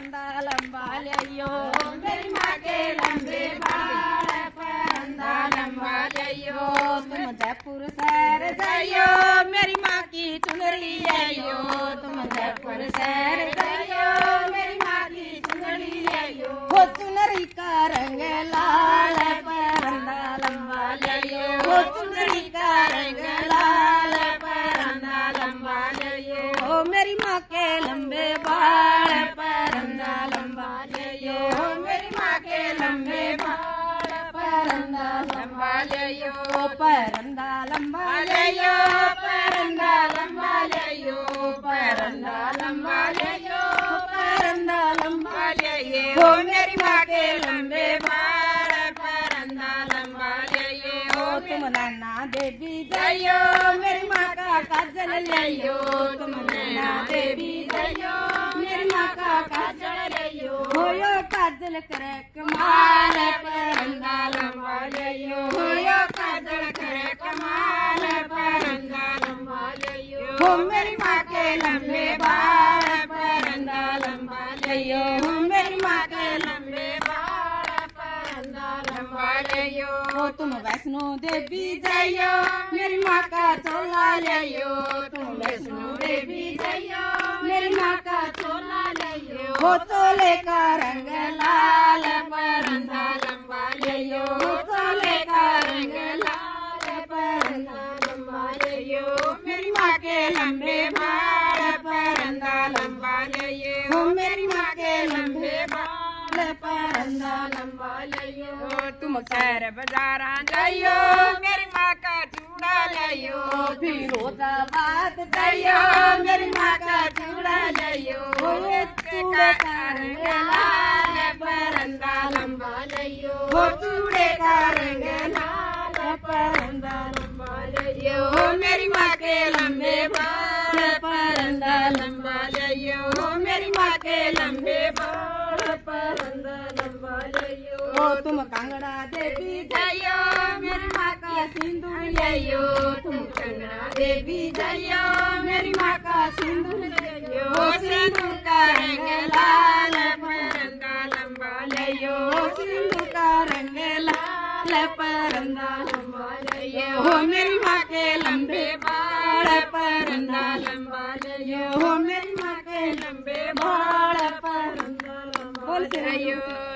परंदा लंबा लियो, मेरी माँ के लंबे बाल परंदा लंबा लियो। तुम जयपुर शहर जाइयो, मेरी माँ की चुनरी लियो, तुम जयपुर शहर जाइयो, मेरी माँ की चुनरी लियो। वो चुनरी का रंग लाल परंदा लंबा लियो, वो चुनरी का रंग लाल परंदा लंबा लियो। ओ मेरी माँ के लंबे बाल परंदा लंबा लियो, मेरी माँ के लंबे बाल परंदा लंबा लियो। परंदा लंबा लियो, परंदा लंबा लियो, परंदा लंबा लियो, परंदा लंबा लियो। ओ मेरी माँ के लंबे बाल परंदा लंबा लियो। तुम नैना देवी जाइयो, मेरी माँ का काजल लियो, तुम नैना देवी जाइयो, मेरी माँ का काजल लियो। होयो काजल करे कमाल परंदा लंबा लियो, होयो काजल करे कमाल परंदा लंबा लियो। हो मेरी माँ के लंबे बाल परंदा लंबा लियो, हो मेरी माँ के लंबे बाल परंदा लंबा लियो। तुम वैष्णो देवी जाइयो, मेरी माँ का चोला लियो, तुम वैष्णो देवी जाइयो, मेरी माँ का चोला लियो। वो चोले का रंग लाल परंदा लंबा लियो, वो चोले का रंग लाल परंदा लंबा लियो। मेरी माँ के लंबे बाल परंदा लंबा लियो, मेरी माँ के लंबे बाल परंदा लंबा लियो। तुम शहर बाजार जाइयो, मेरी माँ का चूड़ा लियो, फिरोजाबाद जाइयो, मेरी माँ का चूड़ा लियो। चूड़े का रंग लाल परंदा लंबा लियो, वो चूड़े का रंग लाल परंदा लंबा लियो। मेरी माँ के लंबे बाल परंदा लंबा लियो, मेरी माँ के लंबे बाल परंदा लंबा लियो। तुम कांगड़ा देवी जाइयो, मेरी माँ का सिंदूर लियो, तुम कांगड़ा देवी जाइयो, मेरी माँ का सिंदूर लियो। सिंदूर का रंग लाल परंदा लंबा लियो, सिंदूर का रंग लाल परंदा लंबा लियो। मेरी माँ के लंबे बाल परंदा लंबा लियो, मेरी माँ के लंबे बाल परंदा लंबा लियो।